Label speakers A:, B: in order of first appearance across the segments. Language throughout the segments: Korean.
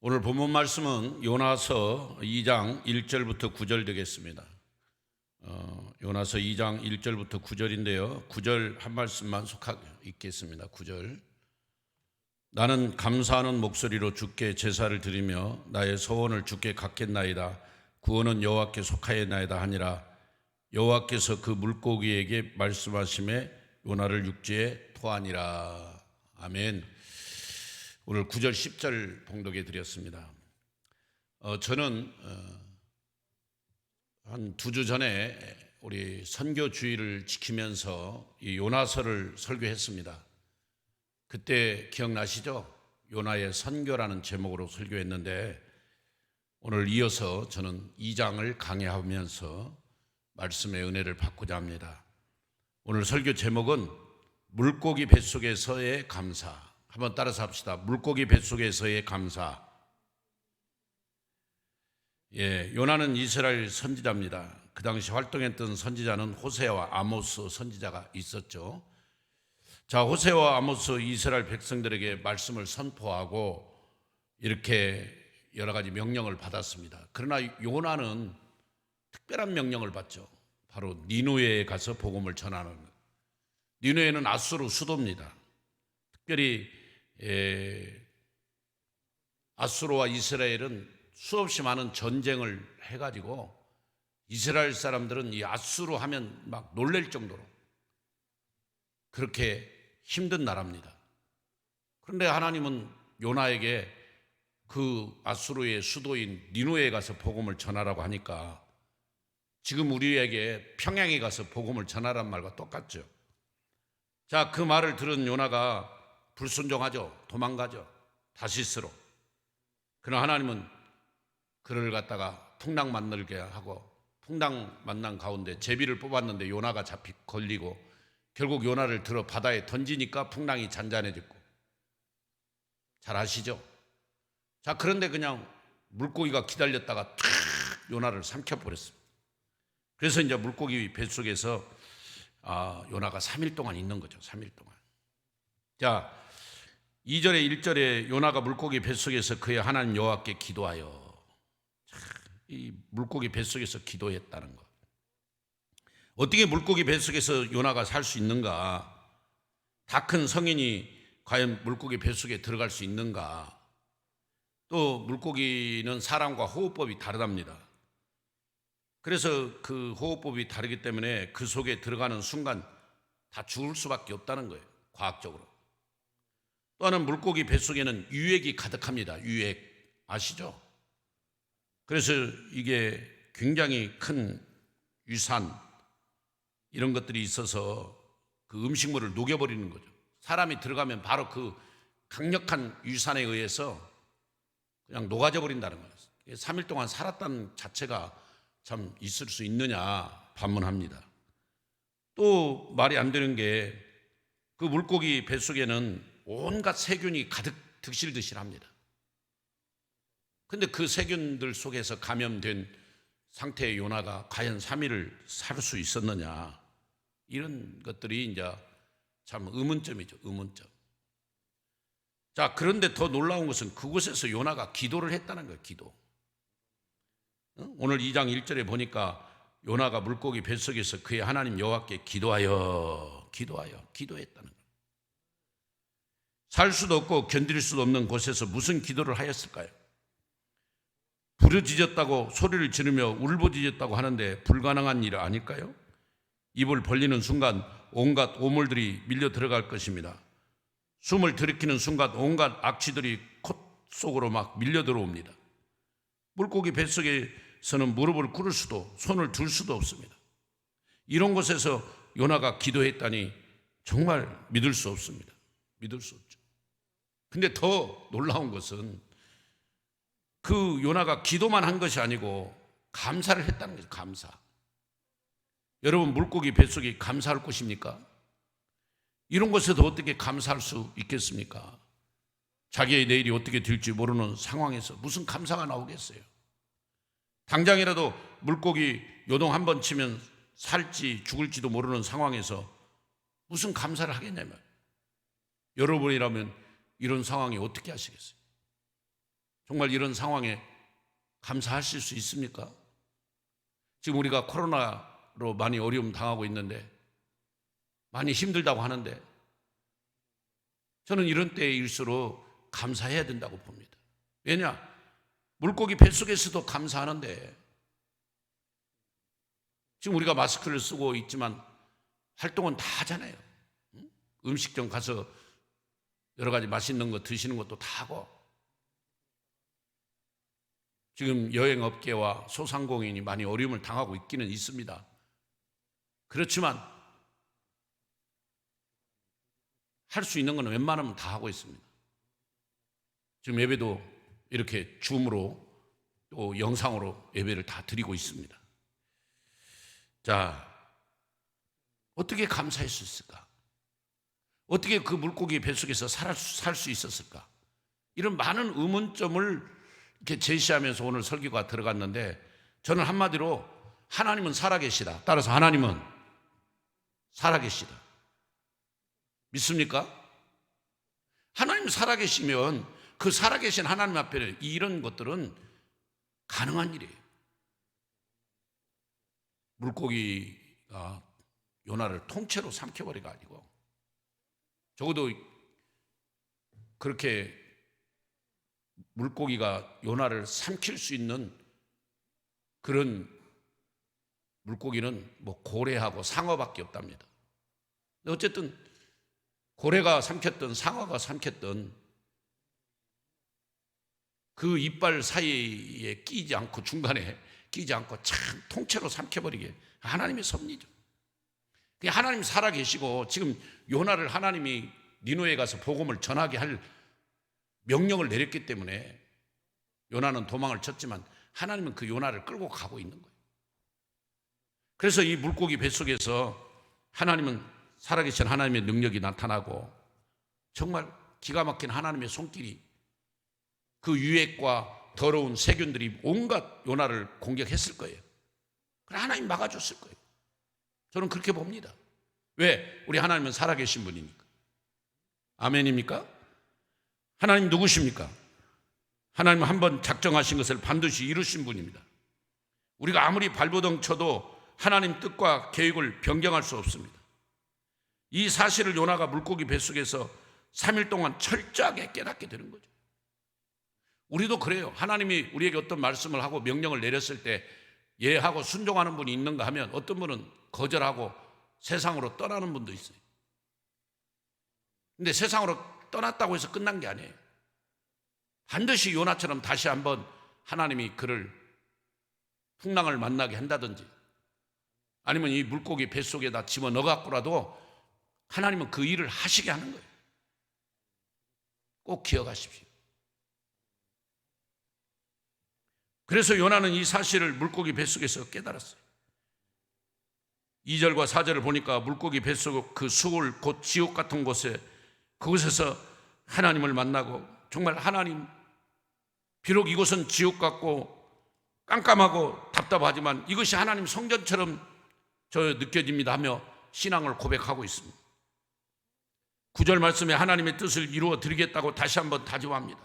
A: 오늘 본문 말씀은 요나서 2장 1절부터 9절 되겠습니다. 요나서 2장 1절부터 9절인데요. 9절 한 말씀만 속하게 읽겠습니다. 9절. 나는 감사하는 목소리로 주께 제사를 드리며 나의 소원을 주께 갚겠나이다. 구원은 여호와께 속하였나이다 하니라. 여호와께서 그 물고기에게 말씀하심에 요나를 육지에 토하니라. 아멘. 오늘 9절 10절 봉독해 드렸습니다. 저는 한 2주 전에 우리 선교 주의를 지키면서 이 요나서를 설교했습니다. 그때 기억나시죠? 요나의 선교라는 제목으로 설교했는데 오늘 이어서 저는 2장을 강해하면서 말씀의 은혜를 받고자 합니다. 오늘 설교 제목은 물고기 뱃속에서의 감사. 한번 따라서 합시다. 물고기 뱃속에서의 감사. 요나는 이스라엘 선지자입니다. 그 당시 활동했던 선지자는 호세아와 아모스 선지자가 있었죠. 자, 호세아와 아모스 이스라엘 백성들에게 말씀을 선포하고 이렇게 여러 가지 명령을 받았습니다. 그러나 요나는 특별한 명령을 받죠. 바로 니누에에 가서 복음을 전하는 것. 니누에는 아수르 수도입니다. 특별히 아수르와 이스라엘은 수없이 많은 전쟁을 해가지고 이스라엘 사람들은 이 아수르 하면 막 놀랄 정도로 그렇게 힘든 나라입니다. 그런데 하나님은 요나에게 그 아수르의 수도인 니누에 가서 복음을 전하라고 하니까 지금 우리에게 평양에 가서 복음을 전하란 말과 똑같죠. 자, 그 말을 들은 요나가 불순종하죠. 도망가죠. 다시스로. 그러나 하나님은 그를 갖다가 풍랑 만들게 하고 풍랑 만난 가운데 제비를 뽑았는데 요나가 걸리고 결국 요나를 들어 바다에 던지니까 풍랑이 잔잔해졌고. 잘 아시죠? 자, 그런데 그냥 물고기가 기다렸다가 탁 요나를 삼켜버렸습니다. 그래서 이제 물고기 뱃속에서 요나가 3일 동안 있는 거죠. 3일 동안. 자, 2절에 1절에 요나가 물고기 뱃속에서 그의 하나님 여호와께 기도하여. 이 물고기 뱃속에서 기도했다는 것. 어떻게 물고기 뱃속에서 요나가 살 수 있는가? 다 큰 성인이 과연 물고기 뱃속에 들어갈 수 있는가? 또 물고기는 사람과 호흡법이 다르답니다. 그래서 그 호흡법이 다르기 때문에 그 속에 들어가는 순간 다 죽을 수밖에 없다는 거예요. 과학적으로. 또 하나는 물고기 뱃속에는 유액이 가득합니다. 유액 아시죠? 그래서 이게 굉장히 큰 유산 이런 것들이 있어서 그 음식물을 녹여버리는 거죠. 사람이 들어가면 바로 그 강력한 유산에 의해서 그냥 녹아져 버린다는 거예요. 3일 동안 살았다는 자체가 참 있을 수 있느냐 반문합니다. 또 말이 안 되는 게 그 물고기 뱃속에는 온갖 세균이 가득 득실득실합니다. 근데 그 세균들 속에서 감염된 상태의 요나가 과연 3일을 살 수 있었느냐, 이런 것들이 이제 참 의문점이죠. 의문점. 자, 그런데 더 놀라운 것은 그곳에서 요나가 기도를 했다는 거예요. 기도. 오늘 2장 1절에 보니까 요나가 물고기 뱃속에서 그의 하나님 여호와께 기도했다는 거예요. 살 수도 없고 견딜 수도 없는 곳에서 무슨 기도를 하였을까요? 부르짖었다고 소리를 지르며 울부짖었다고 하는데 불가능한 일 아닐까요? 입을 벌리는 순간 온갖 오물들이 밀려 들어갈 것입니다. 숨을 들이키는 순간 온갖 악취들이 콧 속으로 막 밀려 들어옵니다. 물고기 뱃속에서는 무릎을 꿇을 수도 손을 들 수도 없습니다. 이런 곳에서 요나가 기도했다니 정말 믿을 수 없습니다. 믿을 수 없죠. 근데 더 놀라운 것은 그 요나가 기도만 한 것이 아니고 감사를 했다는 거죠. 감사. 여러분, 물고기 뱃속이 감사할 곳입니까? 이런 곳에도 어떻게 감사할 수 있겠습니까? 자기의 내일이 어떻게 될지 모르는 상황에서 무슨 감사가 나오겠어요? 당장이라도 물고기 요동 한 번 치면 살지 죽을지도 모르는 상황에서 무슨 감사를 하겠냐면, 여러분이라면 이런 상황이 어떻게 하시겠어요? 정말 이런 상황에 감사하실 수 있습니까? 지금 우리가 코로나로 많이 어려움 당하고 있는데 많이 힘들다고 하는데 저는 이런 때일수록 감사해야 된다고 봅니다. 왜냐? 물고기 뱃속에서도 감사하는데 지금 우리가 마스크를 쓰고 있지만 활동은 다 하잖아요. 음식점 가서 여러 가지 맛있는 거 드시는 것도 다 하고 지금 여행업계와 소상공인이 많이 어려움을 당하고 있기는 있습니다. 그렇지만 할 수 있는 건 웬만하면 다 하고 있습니다. 지금 예배도 이렇게 줌으로 또 영상으로 예배를 다 드리고 있습니다. 자, 어떻게 감사할 수 있을까? 어떻게 그 물고기 뱃속에서 살 수 있었을까? 이런 많은 의문점을 이렇게 제시하면서 오늘 설교가 들어갔는데 저는 한마디로 하나님은 살아계시다. 따라서 하나님은 살아계시다. 믿습니까? 하나님 살아계시면 그 살아계신 하나님 앞에 이런 것들은 가능한 일이에요. 물고기가 요나를 통째로 삼켜버리가 아니고 적어도 그렇게 물고기가 요나를 삼킬 수 있는 그런 물고기는 뭐 고래하고 상어밖에 없답니다. 어쨌든 고래가 삼켰던 상어가 삼켰던 그 이빨 사이에 끼지 않고 중간에 끼지 않고 참 통째로 삼켜버리게 하나님의 섭리죠. 하나님 살아계시고 지금 요나를 하나님이 니누에 가서 복음을 전하게 할 명령을 내렸기 때문에 요나는 도망을 쳤지만 하나님은 그 요나를 끌고 가고 있는 거예요. 그래서 이 물고기 뱃속에서 하나님은 살아계신 하나님의 능력이 나타나고 정말 기가 막힌 하나님의 손길이 그 유액과 더러운 세균들이 온갖 요나를 공격했을 거예요. 그래 하나님 막아줬을 거예요. 저는 그렇게 봅니다. 왜? 우리 하나님은 살아계신 분이니까. 아멘입니까? 하나님 누구십니까? 하나님은 한번 작정하신 것을 반드시 이루신 분입니다. 우리가 아무리 발버둥 쳐도 하나님 뜻과 계획을 변경할 수 없습니다. 이 사실을 요나가 물고기 뱃속에서 3일 동안 철저하게 깨닫게 되는 거죠. 우리도 그래요. 하나님이 우리에게 어떤 말씀을 하고 명령을 내렸을 때 예하고 순종하는 분이 있는가 하면 어떤 분은 거절하고 세상으로 떠나는 분도 있어요. 근데 세상으로 떠났다고 해서 끝난 게 아니에요. 반드시 요나처럼 다시 한번 하나님이 그를 풍랑을 만나게 한다든지 아니면 이 물고기 뱃속에다 집어넣어갖고라도 하나님은 그 일을 하시게 하는 거예요. 꼭 기억하십시오. 그래서 요나는 이 사실을 물고기 뱃속에서 깨달았어요. 2절과 4절을 보니까 물고기 뱃속 그 수울 곧 지옥 같은 곳에 그곳에서 하나님을 만나고 정말 하나님 비록 이곳은 지옥 같고 깜깜하고 답답하지만 이것이 하나님 성전처럼 저 느껴집니다 하며 신앙을 고백하고 있습니다. 9절 말씀에 하나님의 뜻을 이루어 드리겠다고 다시 한번 다짐합니다.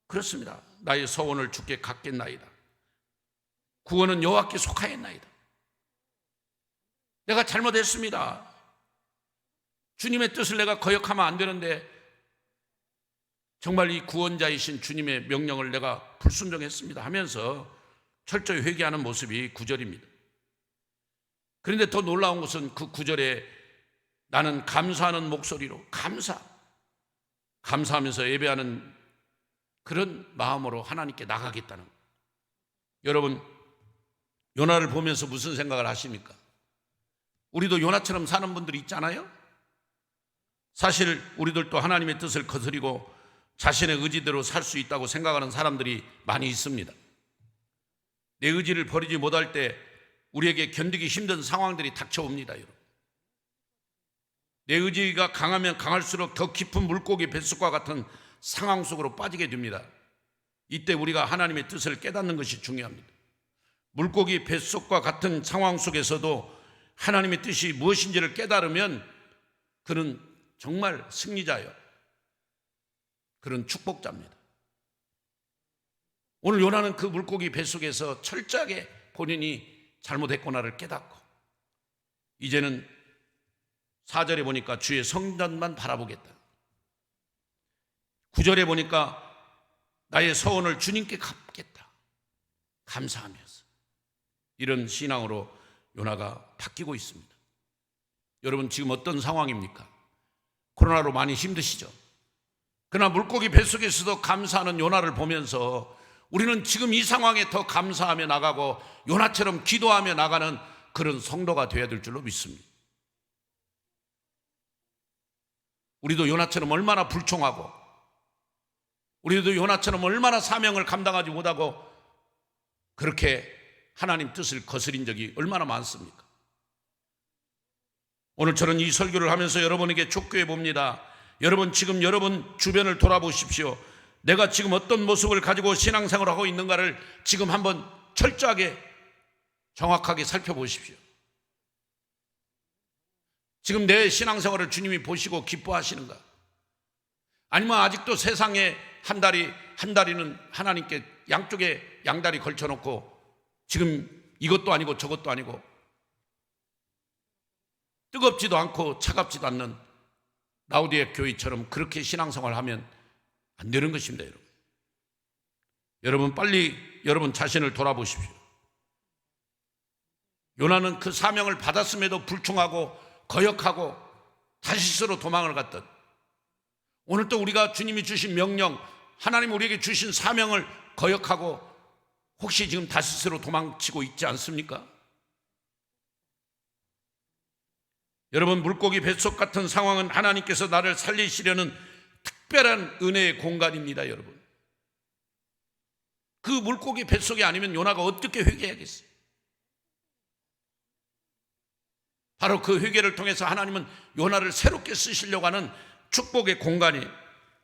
A: 그렇습니다. 나의 서원을 주께 갚겠나이다. 구원은 여호와께 속하였나이다. 내가 잘못했습니다. 주님의 뜻을 내가 거역하면 안 되는데 정말 이 구원자이신 주님의 명령을 내가 불순종했습니다 하면서 철저히 회개하는 모습이 9절입니다. 그런데 더 놀라운 것은 그 9절에 나는 감사하는 목소리로 감사하면서 예배하는 그런 마음으로 하나님께 나가겠다는 거예요. 여러분 요나를 보면서 무슨 생각을 하십니까? 우리도 요나처럼 사는 분들이 있잖아요. 사실 우리들도 하나님의 뜻을 거스리고 자신의 의지대로 살 수 있다고 생각하는 사람들이 많이 있습니다. 내 의지를 버리지 못할 때 우리에게 견디기 힘든 상황들이 닥쳐옵니다. 여러분. 내 의지가 강하면 강할수록 더 깊은 물고기 뱃속과 같은 상황 속으로 빠지게 됩니다. 이때 우리가 하나님의 뜻을 깨닫는 것이 중요합니다. 물고기 뱃속과 같은 상황 속에서도 하나님의 뜻이 무엇인지를 깨달으면 그는 정말 승리자예요. 그런 축복자입니다. 오늘 요나는 그 물고기 뱃속에서 철저하게 본인이 잘못했구나를 깨닫고 이제는 4절에 보니까 주의 성전만 바라보겠다. 9절에 보니까 나의 서원을 주님께 갚겠다. 감사하면서 이런 신앙으로 요나가 바뀌고 있습니다. 여러분 지금 어떤 상황입니까? 코로나로 많이 힘드시죠? 그러나 물고기 뱃속에서도 감사하는 요나를 보면서 우리는 지금 이 상황에 더 감사하며 나가고 요나처럼 기도하며 나가는 그런 성도가 되어야 될 줄로 믿습니다. 우리도 요나처럼 얼마나 불충하고 우리도 요나처럼 얼마나 사명을 감당하지 못하고 그렇게 하나님 뜻을 거스린 적이 얼마나 많습니까? 오늘 저는 이 설교를 하면서 여러분에게 촉구해 봅니다. 여러분 지금 여러분 주변을 돌아보십시오. 내가 지금 어떤 모습을 가지고 신앙생활을 하고 있는가를 지금 한번 철저하게 정확하게 살펴보십시오. 지금 내 신앙생활을 주님이 보시고 기뻐하시는가? 아니면 아직도 세상에 한 다리는 하나님께 양쪽에 양다리 걸쳐놓고 지금 이것도 아니고 저것도 아니고 뜨겁지도 않고 차갑지도 않는 라우디에 교회처럼 그렇게 신앙생활을 하면 안 되는 것입니다. 여러분 빨리 여러분 자신을 돌아보십시오. 요나는 그 사명을 받았음에도 불충하고 거역하고 다시스로 도망을 갔던, 오늘 또 우리가 주님이 주신 명령, 하나님 우리에게 주신 사명을 거역하고 혹시 지금 다시스로 도망치고 있지 않습니까? 여러분 물고기 뱃속 같은 상황은 하나님께서 나를 살리시려는 특별한 은혜의 공간입니다. 여러분 그 물고기 뱃속이 아니면 요나가 어떻게 회개하겠어요? 바로 그 회개를 통해서 하나님은 요나를 새롭게 쓰시려고 하는 축복의 공간이,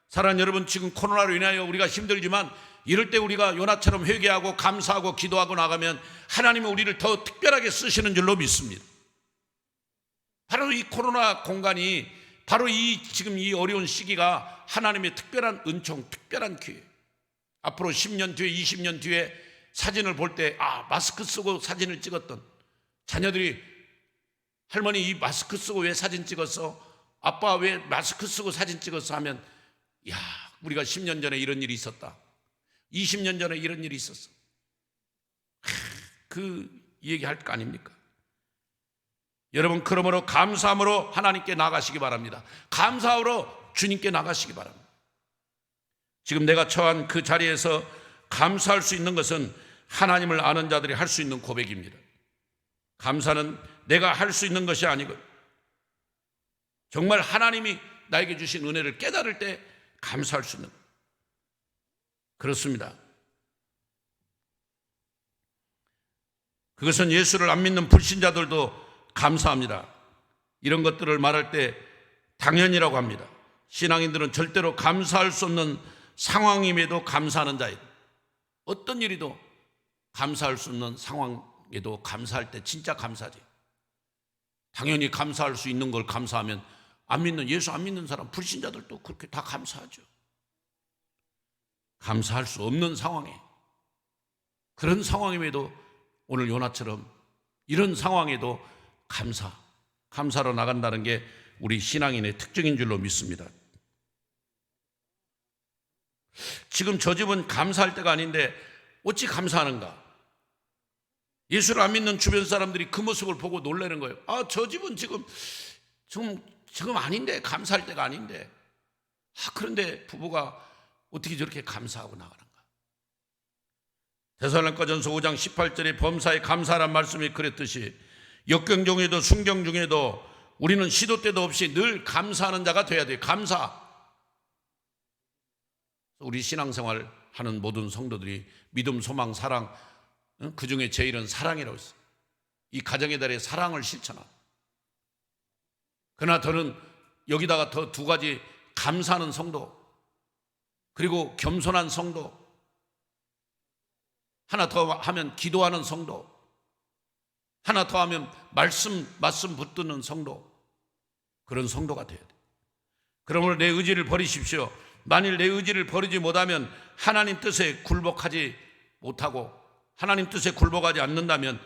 A: 사랑하는 여러분 지금 코로나로 인하여 우리가 힘들지만 이럴 때 우리가 요나처럼 회개하고 감사하고 기도하고 나가면 하나님은 우리를 더 특별하게 쓰시는 줄로 믿습니다. 바로 이 코로나 공간이, 바로 지금 이 어려운 시기가 하나님의 특별한 은총, 특별한 기회. 앞으로 10년 뒤에 20년 뒤에 사진을 볼 때 마스크 쓰고 사진을 찍었던 자녀들이 할머니 이 마스크 쓰고 왜 사진 찍었어? 아빠 왜 마스크 쓰고 사진 찍었어? 하면 야 우리가 10년 전에 이런 일이 있었다, 20년 전에 이런 일이 있었어. 그 얘기할 거 아닙니까? 여러분 그러므로 감사함으로 하나님께 나가시기 바랍니다. 감사함으로 주님께 나가시기 바랍니다. 지금 내가 처한 그 자리에서 감사할 수 있는 것은 하나님을 아는 자들이 할 수 있는 고백입니다. 감사는 내가 할 수 있는 것이 아니고 정말 하나님이 나에게 주신 은혜를 깨달을 때 감사할 수 있는 것. 그렇습니다. 그것은 예수를 안 믿는 불신자들도 감사합니다. 이런 것들을 말할 때 당연이라고 합니다. 신앙인들은 절대로 감사할 수 없는 상황임에도 감사하는 자예요. 어떤 일이도 감사할 수 없는 상황에도 감사할 때 진짜 감사지. 당연히 감사할 수 있는 걸 감사하면 예수 안 믿는 사람, 불신자들도 그렇게 다 감사하죠. 감사할 수 없는 상황에, 그런 상황임에도 오늘 요나처럼 이런 상황에도 감사로 나간다는 게 우리 신앙인의 특징인 줄로 믿습니다. 지금 저 집은 감사할 때가 아닌데 어찌 감사하는가? 예수를 안 믿는 주변 사람들이 그 모습을 보고 놀라는 거예요. 저 집은 지금 아닌데, 감사할 때가 아닌데. 그런데 부부가 어떻게 저렇게 감사하고 나가는가? 데살로니가전서 5장 18절에 범사에 감사란 말씀이 그랬듯이 역경 중에도 순경 중에도 우리는 시도 때도 없이 늘 감사하는 자가 돼야 돼요. 감사. 우리 신앙생활 하는 모든 성도들이 믿음, 소망, 사랑, 그 중에 제일은 사랑이라고 했어요. 이 가정의 달에 사랑을 실천하고, 그러나 저는 여기다가 더 두 가지, 감사하는 성도 그리고 겸손한 성도, 하나 더 하면 기도하는 성도, 하나 더 하면 말씀 붙드는 성도, 그런 성도가 돼야 돼요. 그러므로 내 의지를 버리십시오. 만일 내 의지를 버리지 못하면 하나님 뜻에 굴복하지 못하고 하나님 뜻에 굴복하지 않는다면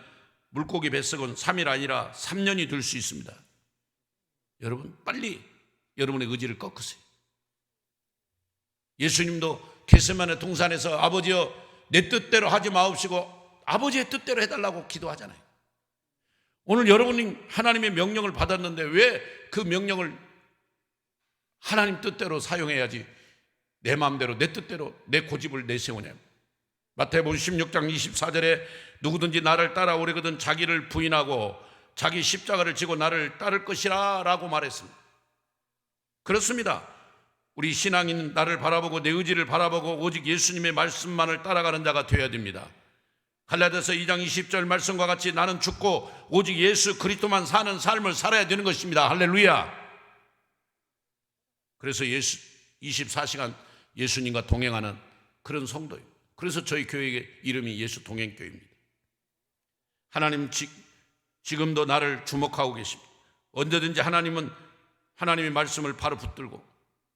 A: 물고기 뱃속은 3일 아니라 3년이 될 수 있습니다. 여러분, 빨리 여러분의 의지를 꺾으세요. 예수님도 겟세마네 동산에서 아버지여 내 뜻대로 하지 마옵시고 아버지의 뜻대로 해달라고 기도하잖아요. 오늘 여러분이 하나님의 명령을 받았는데 왜 그 명령을 하나님 뜻대로 사용해야지 내 마음대로 내 뜻대로 내 고집을 내세우냐. 마태복음 16장 24절에 누구든지 나를 따라오려거든 자기를 부인하고 자기 십자가를 지고 나를 따를 것이라 라고 말했습니다. 그렇습니다. 우리 신앙인 나를 바라보고 내 의지를 바라보고 오직 예수님의 말씀만을 따라가는 자가 되어야 됩니다. 갈라디아서 2장 20절 말씀과 같이 나는 죽고 오직 예수 그리스도만 사는 삶을 살아야 되는 것입니다. 할렐루야. 그래서 24시간 예수님과 동행하는 그런 성도예요. 그래서 저희 교회의 이름이 예수 동행교회입니다. 하나님 지금도 나를 주목하고 계십니다. 언제든지 하나님은 하나님의 말씀을 바로 붙들고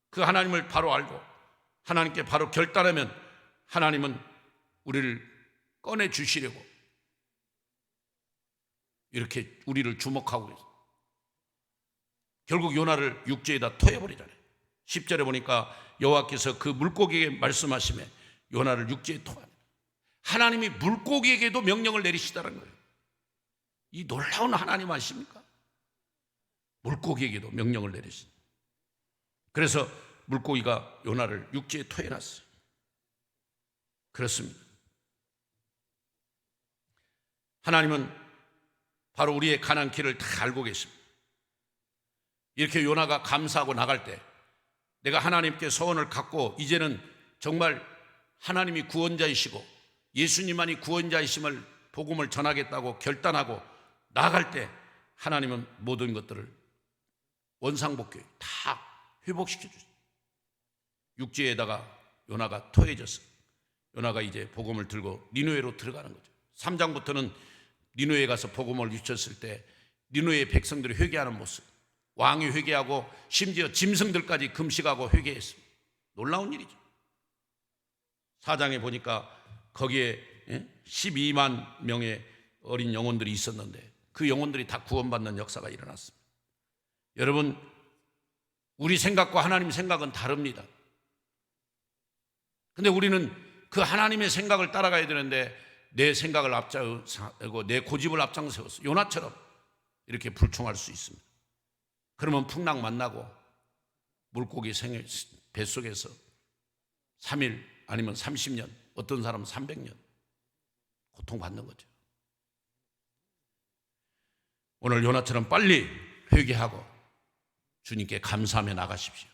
A: 그 하나님을 바로 알고 하나님께 바로 결단하면 하나님은 우리를 꺼내 주시려고 이렇게 우리를 주목하고 계십니다. 결국 요나를 육지에다 토해버리잖아요. 10절에 보니까 여호와께서 그 물고기에게 말씀하시며 요나를 육지에 토합니다. 하나님이 물고기에게도 명령을 내리시다는 거예요. 이 놀라운 하나님 아십니까? 물고기에게도 명령을 내리십니다. 그래서 물고기가 요나를 육지에 토해놨어요. 그렇습니다. 하나님은 바로 우리의 가난 길을 다 알고 계십니다. 이렇게 요나가 감사하고 나갈 때 내가 하나님께 소원을 갖고 이제는 정말 하나님이 구원자이시고 예수님만이 구원자이심을 복음을 전하겠다고 결단하고 나갈 때 하나님은 모든 것들을 원상복귀 다 회복시켜 주세요. 육지에다가 요나가 토해졌어요. 요나가 이제 복음을 들고 니느웨로 들어가는 거죠. 3장부터는 니느웨에 가서 복음을 외쳤을 때 니느웨의 백성들이 회개하는 모습, 왕이 회개하고 심지어 짐승들까지 금식하고 회개했습니다. 놀라운 일이죠. 4장에 보니까 거기에 12만 명의 어린 영혼들이 있었는데 그 영혼들이 다 구원받는 역사가 일어났습니다. 여러분, 우리 생각과 하나님 생각은 다릅니다. 근데 우리는 그 하나님의 생각을 따라가야 되는데 내 생각을 앞세우고 내 고집을 앞장세워서 요나처럼 이렇게 불충할 수 있습니다. 그러면 풍랑 만나고 물고기 뱃속에서 3일 아니면 30년, 어떤 사람은 300년 고통받는 거죠. 오늘 요나처럼 빨리 회개하고 주님께 감사하며 나가십시오.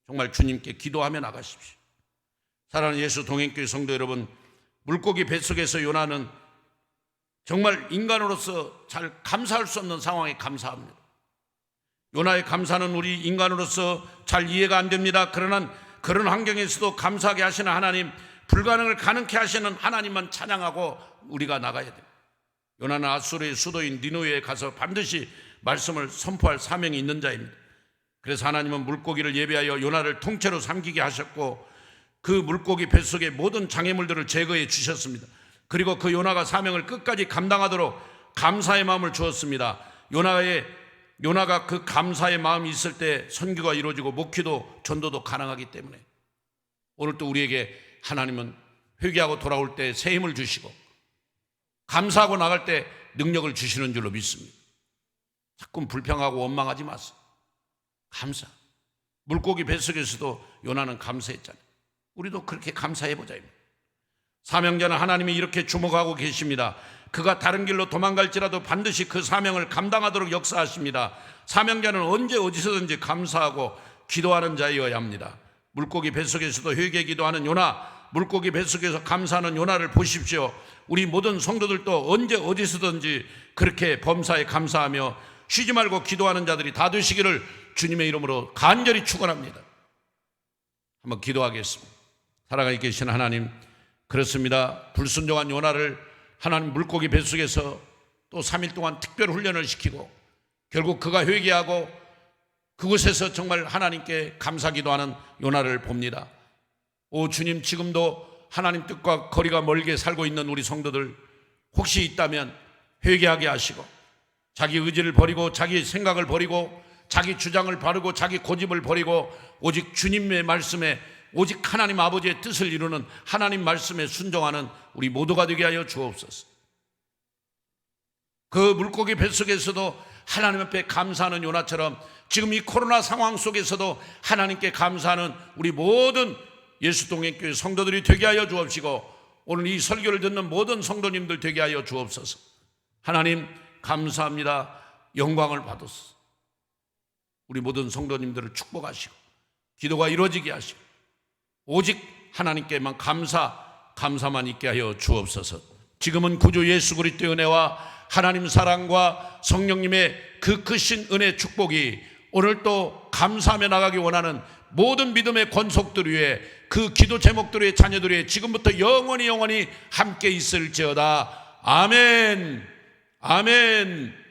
A: 정말 주님께 기도하며 나가십시오. 사랑하는 예수 동행교회 성도 여러분, 물고기 뱃속에서 요나는 정말 인간으로서 잘 감사할 수 없는 상황에 감사합니다. 요나의 감사는 우리 인간으로서 잘 이해가 안 됩니다. 그러나 그런 환경에서도 감사하게 하시는 하나님, 불가능을 가능케 하시는 하나님만 찬양하고 우리가 나가야 돼요. 요나는 아수르의 수도인 니느웨에 가서 반드시 말씀을 선포할 사명이 있는 자입니다. 그래서 하나님은 물고기를 예비하여 요나를 통째로 삼키게 하셨고 그 물고기 뱃속의 모든 장애물들을 제거해 주셨습니다. 그리고 그 요나가 사명을 끝까지 감당하도록 감사의 마음을 주었습니다. 요나가 그 감사의 마음이 있을 때 선교가 이루어지고 목회도 전도도 가능하기 때문에 오늘 또 우리에게 하나님은 회개하고 돌아올 때 새 힘을 주시고 감사하고 나갈 때 능력을 주시는 줄로 믿습니다. 자꾸 불평하고 원망하지 마세요. 감사. 물고기 뱃속에서도 요나는 감사했잖아요. 우리도 그렇게 감사해보자. 사명자는 하나님이 이렇게 주목하고 계십니다. 그가 다른 길로 도망갈지라도 반드시 그 사명을 감당하도록 역사하십니다. 사명자는 언제 어디서든지 감사하고 기도하는 자이어야 합니다. 물고기 뱃속에서도 회개 기도하는 요나, 물고기 뱃속에서 감사하는 요나를 보십시오. 우리 모든 성도들도 언제 어디서든지 그렇게 범사에 감사하며 쉬지 말고 기도하는 자들이 다 되시기를 주님의 이름으로 간절히 축원합니다. 한번 기도하겠습니다. 살아가 계신 하나님, 그렇습니다. 불순종한 요나를 하나님 물고기 뱃속에서 또 3일 동안 특별 훈련을 시키고 결국 그가 회개하고 그곳에서 정말 하나님께 감사 기도하는 요나를 봅니다. 오 주님, 지금도 하나님 뜻과 거리가 멀게 살고 있는 우리 성도들 혹시 있다면 회개하게 하시고, 자기 의지를 버리고 자기 생각을 버리고 자기 주장을 바르고 자기 고집을 버리고 오직 주님의 말씀에, 오직 하나님 아버지의 뜻을 이루는 하나님 말씀에 순종하는 우리 모두가 되게 하여 주옵소서. 그 물고기 뱃속에서도 하나님 앞에 감사하는 요나처럼 지금 이 코로나 상황 속에서도 하나님께 감사하는 우리 모든 예수동행교회 성도들이 되게 하여 주옵시고, 오늘 이 설교를 듣는 모든 성도님들 되게 하여 주옵소서. 하나님 감사합니다. 영광을 받으소서. 우리 모든 성도님들을 축복하시고 기도가 이루어지게 하시고 오직 하나님께만 감사만 있게 하여 주옵소서. 지금은 구주 예수 그리스도의 은혜와 하나님 사랑과 성령님의 그 크신 은혜 축복이 오늘 또 감사하며 나가기 원하는 모든 믿음의 권속들 위에, 그 기도 제목들 위에, 자녀들 위에 지금부터 영원히 함께 있을지어다. 아멘. 아멘.